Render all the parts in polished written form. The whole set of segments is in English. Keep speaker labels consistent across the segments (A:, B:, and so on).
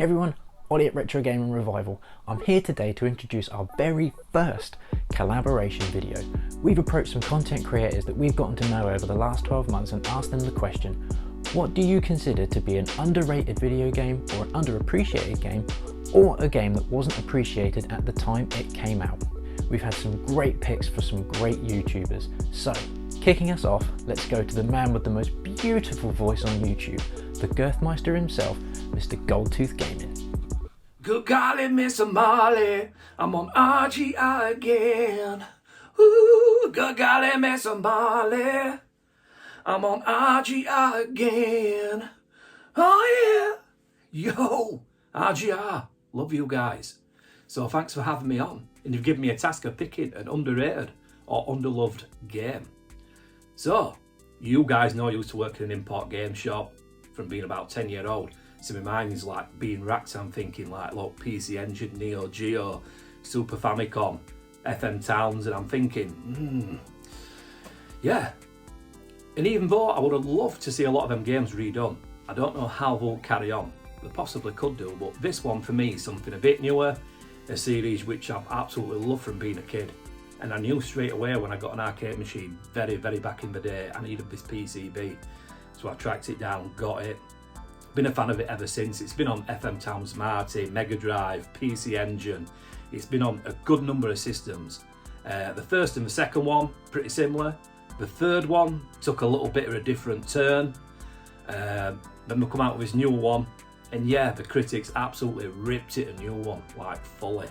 A: Hey everyone, Ollie at Retro Gaming Revival. I'm here today to introduce our very first collaboration video. We've approached some content creators that we've gotten to know over the last 12 months and asked them the question, what do you consider to be an underrated video game or an underappreciated game or a game that wasn't appreciated at the time it came out? We've had some great picks for some great YouTubers. So, kicking us off, let's go to the man with the most beautiful voice on YouTube, the Girthmeister himself, Mr. Gold2th Gaming.
B: Good golly, Miss Molly, I'm on RGI again. Ooh, good golly, Miss Molly, I'm on RGI again. Oh yeah, yo, RGR, love you guys. So thanks for having me on, and you've given me a task of picking an underrated or underloved game. So, you guys know I used to work in an import game shop from being about 10-year-old. So my mind is like being racked. I'm thinking like, look, PC Engine, Neo Geo, Super Famicom, FM Towns, and I'm thinking, yeah. And even though I would have loved to see a lot of them games redone, I don't know how they'll carry on. They possibly could do, but this one for me is something a bit newer, a series which I've absolutely loved from being a kid. And I knew straight away when I got an arcade machine, very, very back in the day, I needed this PCB. So I tracked it down, got it. Been a fan of it ever since. It's been on FM Towns Marty, Mega Drive, PC Engine. It's been on a good number of systems. The first and the second one, pretty similar. The third one took a little bit of a different turn. Then we come out with this new one. And yeah, the critics absolutely ripped it a new one, like fully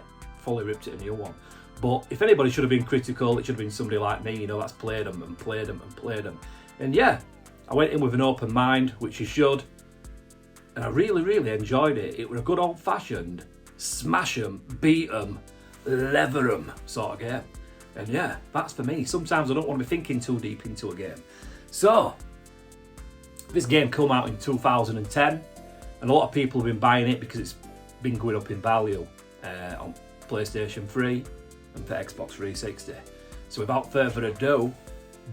B: ripped it a new one. But if anybody should have been critical, it should have been somebody like me, you know, that's played them and played them and played them. And yeah, I went in with an open mind, which you should. And I really, really enjoyed it. It was a good old-fashioned smash 'em, beat 'em, leather 'em sort of game. And yeah, that's for me. Sometimes I don't want to be thinking too deep into a game. So, this game came out in 2010, and a lot of people have been buying it because it's been going up in value on PlayStation 3 and for Xbox 360. So without further ado,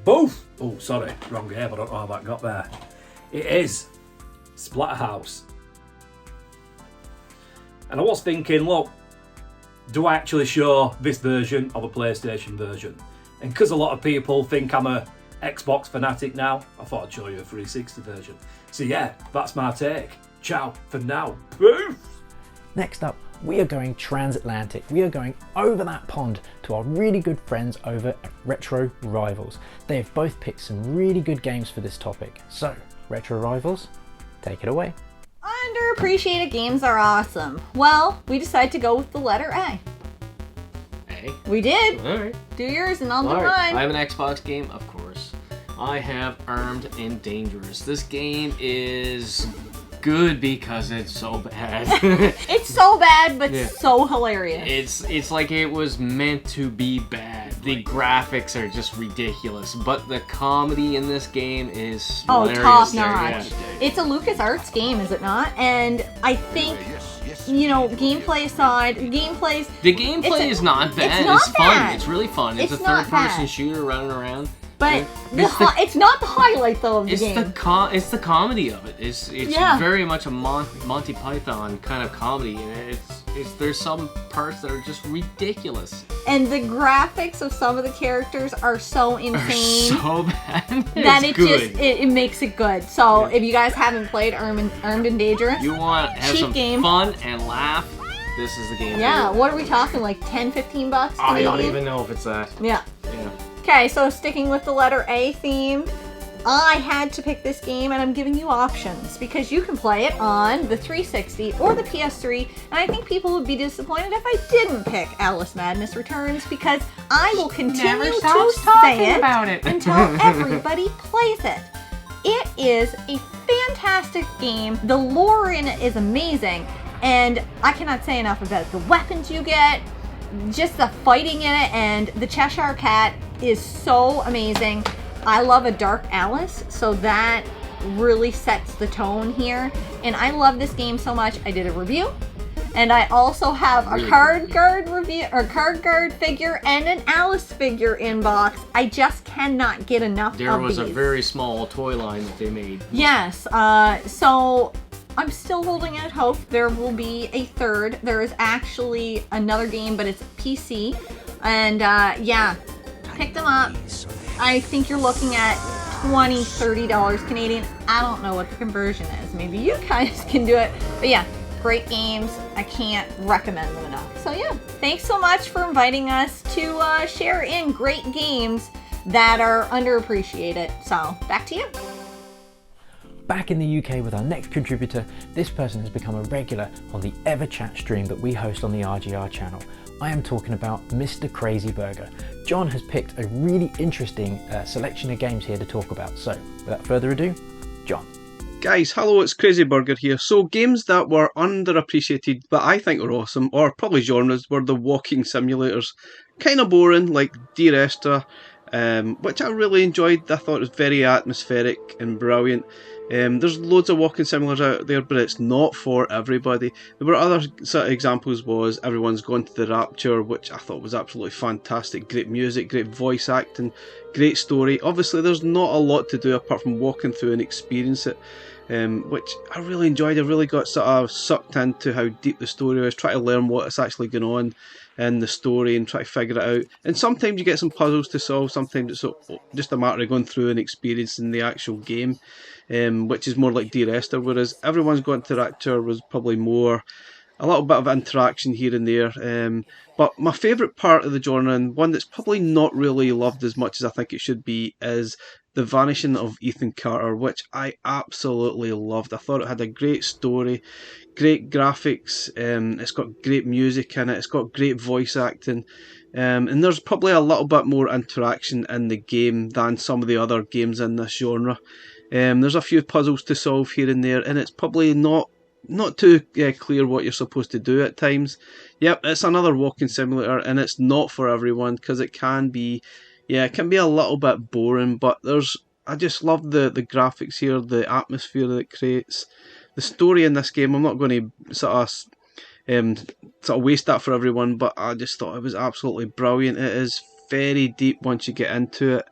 B: both! Oh, sorry, wrong game. I don't know how that got there. It is Splatterhouse. And I was thinking, look, do I actually show this version of a PlayStation version? And because a lot of people think I'm a Xbox fanatic now, I thought I'd show you a 360 version. So yeah, that's my take. Ciao for now. Poof!
A: Next up, we are going transatlantic. We are going over that pond to our really good friends over at Retro Rivals. They have both picked some really good games for this topic. So, Retro Rivals, take it away.
C: Underappreciated games are awesome. Well, we decided to go with the letter A.
D: A?
C: We did.
D: Alright.
C: Do yours and I'll do
D: Alright.
C: mine.
D: I have an Xbox game, of course. I have Armed and Dangerous. This game is good because it's so bad.
C: It's so bad, but
D: Yeah.
C: so hilarious.
D: It's like it was meant to be bad. The graphics are just ridiculous, but the comedy in this game is hilarious.
C: Top
D: there,
C: notch.
D: yeah.
C: It's a LucasArts game, is it not? And I think, you know, gameplay aside,
D: The
C: gameplay
D: gameplay is not bad.
C: It's not
D: fun.
C: bad.
D: It's really fun. It's a
C: not
D: third-person
C: bad.
D: shooter running around.
C: But
D: It's
C: it's not the highlight though of the
D: It's
C: game.
D: it's the comedy of it. It's
C: Yeah.
D: very much a Monty Python kind of comedy, and there's some parts that are just ridiculous.
C: And the graphics of some of the characters are so insane
D: So bad.
C: that
D: It's
C: it
D: good.
C: just it makes it good. So
D: Yeah.
C: if you guys haven't played Armed and Dangerous,
D: You want to have
C: cheap
D: some
C: game.
D: fun and laugh? This is the game.
C: yeah,
D: for you.
C: what are we talking? Like 10, 15 bucks?
D: I don't
C: Canadian?
D: even know if it's that.
C: Yeah.
D: Yeah.
C: Okay, so sticking with the letter A theme, I had to pick this game, and I'm giving you options because you can play it on the 360 or the PS3, and I think people would be disappointed if I didn't pick Alice Madness Returns because I will continue to say it
D: about it
C: until everybody plays it. It is a fantastic game. The lore in it is amazing, and I cannot say enough about the weapons you get, just the fighting in it, and the Cheshire Cat is so amazing. I love a dark Alice, so that really sets the tone here. And I love this game so much, I did a review. And I also have a
D: Really
C: card guard figure and an Alice figure in box. I just cannot get enough
D: There
C: of
D: was
C: these.
D: a very small toy line that they made.
C: Yes, so I'm still holding out hope there will be a third. There is actually another game, but it's PC. And yeah, pick them up. I think you're looking at $20, $30 Canadian. I don't know what the conversion is. Maybe you guys can do it. But yeah, great games. I can't recommend them enough. So yeah, thanks so much for inviting us to share in great games that are underappreciated. So back to you.
A: Back in the UK with our next contributor, this person has become a regular on the EverChat stream that we host on the RGR channel. I am talking about Mr. Crazy Burger. John has picked a really interesting selection of games here to talk about. So without further ado, John.
E: Guys, hello, it's Crazy Burger here. So games that were underappreciated but I think were awesome, or probably genres, were the walking simulators. Kind of boring, like Dear Esther, which I really enjoyed. I thought it was very atmospheric and brilliant. There's loads of walking simulators out there, but it's not for everybody. There were other sort of examples was Everyone's Gone to the Rapture, which I thought was absolutely fantastic. Great music, great voice acting, great story. Obviously there's not a lot to do apart from walking through and experience it, which I really enjoyed. I really got sort of sucked into how deep the story was, try to learn what is actually going on in the story and try to figure it out. And sometimes you get some puzzles to solve, sometimes it's just a matter of going through and experiencing the actual game. Which is more like Dear Esther, whereas Everyone's Gone to Rapture was probably more a little bit of interaction here and there. But my favourite part of the genre, and one that's probably not really loved as much as I think it should be, is The Vanishing of Ethan Carter, which I absolutely loved. I thought it had a great story, great graphics, it's got great music in it, it's got great voice acting. And there's probably a little bit more interaction in the game than some of the other games in this genre. There's a few puzzles to solve here and there, and it's probably not too clear what you're supposed to do at times. Yep, it's another walking simulator, and it's not for everyone because it can be a little bit boring. But I just love the graphics here, the atmosphere that it creates, the story in this game. I'm not going to sort of waste that for everyone, but I just thought it was absolutely brilliant. It is very deep once you get into it.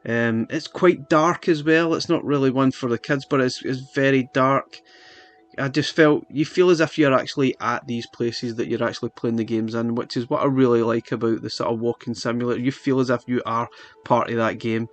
E: It's quite dark as well. It's not really one for the kids, but it's very dark. I just you feel as if you're actually at these places that you're actually playing the games in, which is what I really like about the sort of walking simulator. You feel as if you are part of that game,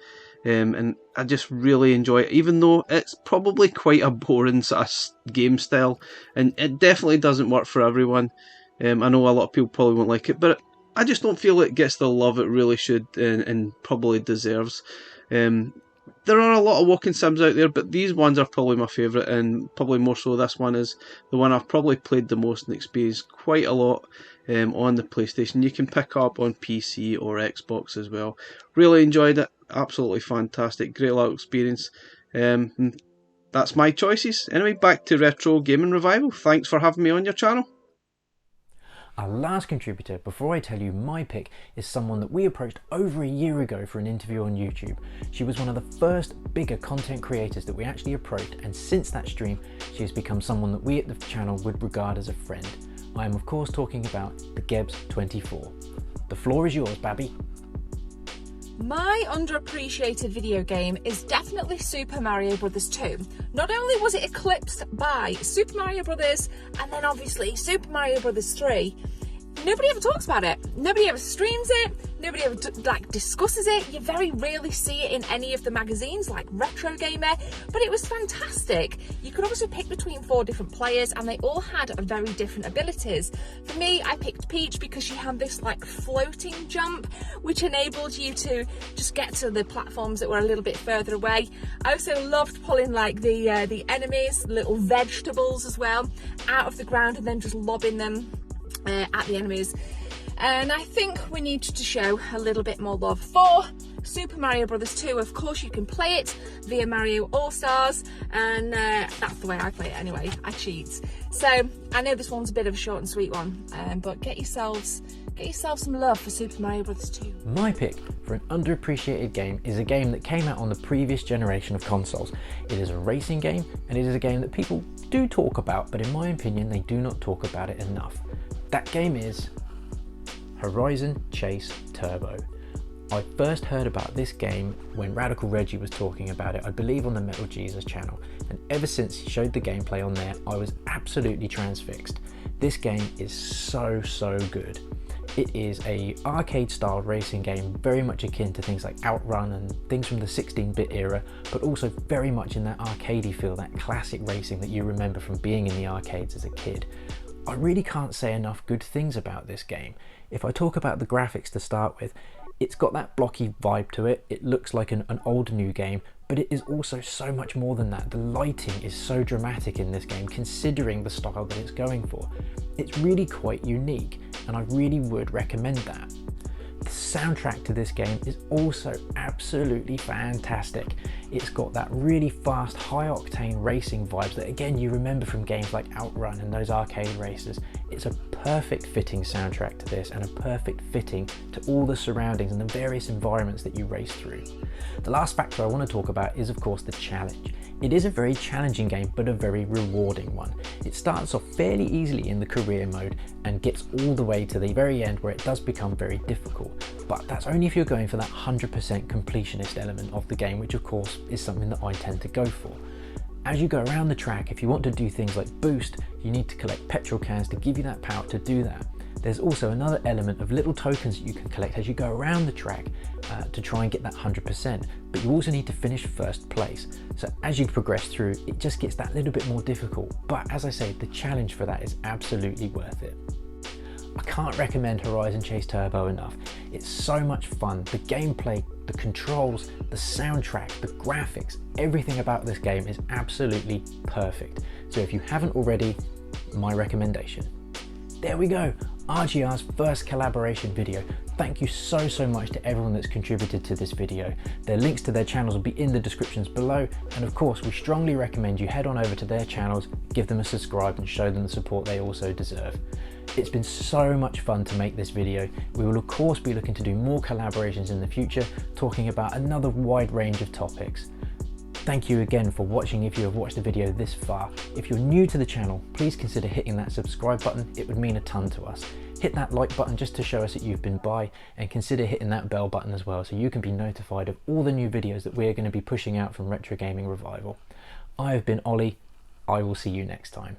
E: and I just really enjoy it, even though it's probably quite a boring sort of game style, and it definitely doesn't work for everyone. I know a lot of people probably won't like it, but I just don't feel it gets the love it really should and probably deserves. There are a lot of walking sims out there, but these ones are probably my favourite, and probably more so this one is the one I've probably played the most and experienced quite a lot on the PlayStation. You can pick up on PC or Xbox as well. Really enjoyed it, absolutely fantastic, great little experience. That's my choices. Anyway, back to Retro Gaming Revival. Thanks for having me on your channel.
A: Our last contributor, before I tell you my pick, is someone that we approached over a year ago for an interview on YouTube. She was one of the first bigger content creators that we actually approached, and since that stream, she has become someone that we at the channel would regard as a friend. I am of course talking about the Gebs24. The floor is yours, Babby.
F: My underappreciated video game is definitely Super Mario Bros. 2. Not only was it eclipsed by Super Mario Bros. And then obviously Super Mario Bros. 3, nobody ever talks about it. Nobody ever streams it. Nobody ever discusses it. You very rarely see it in any of the magazines like Retro Gamer, but it was fantastic. You could obviously pick between 4 different players and they all had very different abilities. For me, I picked Peach because she had this floating jump, which enabled you to just get to the platforms that were a little bit further away. I also loved pulling the enemies, little vegetables as well, out of the ground and then just lobbing them at the enemies. And I think we need to show a little bit more love for Super Mario Bros. 2. Of course, you can play it via Mario All-Stars, and that's the way I play it anyway. I cheat. So I know this one's a bit of a short and sweet one, but get yourselves some love for Super Mario Bros. 2.
A: My pick for an underappreciated game is a game that came out on the previous generation of consoles. It is a racing game, and it is a game that people do talk about, but in my opinion, they do not talk about it enough. That game is Horizon Chase Turbo. I first heard about this game when Radical Reggie was talking about it, I believe on the Metal Jesus channel, and ever since he showed the gameplay on there, I was absolutely transfixed. This game is so good. It is a arcade style racing game, very much akin to things like Outrun and things from the 16-bit era, but also very much in that arcadey feel, that classic racing that you remember from being in the arcades as a kid. I really can't say enough good things about this game. If I talk about the graphics to start with, it's got that blocky vibe to it. It looks like an old new game, but it is also so much more than that. The lighting is so dramatic in this game, considering the style that it's going for. It's really quite unique, and I really would recommend that. The soundtrack to this game is also absolutely fantastic. It's got that really fast, high-octane racing vibes that again you remember from games like Outrun and those arcade races. It's a perfect fitting soundtrack to this, and a perfect fitting to all the surroundings and the various environments that you race through. The last factor I want to talk about is of course the challenge. It is a very challenging game, but a very rewarding one. It starts off fairly easily in the career mode and gets all the way to the very end where it does become very difficult. But that's only if you're going for that 100% completionist element of the game, which of course is something that I tend to go for. As you go around the track, if you want to do things like boost, you need to collect petrol cans to give you that power to do that. There's also another element of little tokens that you can collect as you go around the track to try and get that 100%, but you also need to finish first place. So as you progress through, it just gets that little bit more difficult, but as I say, the challenge for that is absolutely worth it. I can't recommend Horizon Chase Turbo enough. It's so much fun. The gameplay, the controls, the soundtrack, the graphics, everything about this game is absolutely perfect. So if you haven't already, my recommendation. There we go, RGR's first collaboration video. Thank you so much to everyone that's contributed to this video. Their links to their channels will be in the descriptions below, and of course we strongly recommend you head on over to their channels, give them a subscribe and show them the support they also deserve. It's been so much fun to make this video. We will of course be looking to do more collaborations in the future, talking about another wide range of topics. Thank you again for watching if you have watched the video this far. If you're new to the channel, please consider hitting that subscribe button. It would mean a ton to us. Hit that like button just to show us that you've been by, and consider hitting that bell button as well so you can be notified of all the new videos that we're going to be pushing out from Retro Gaming Revival. I have been Ollie. I will see you next time.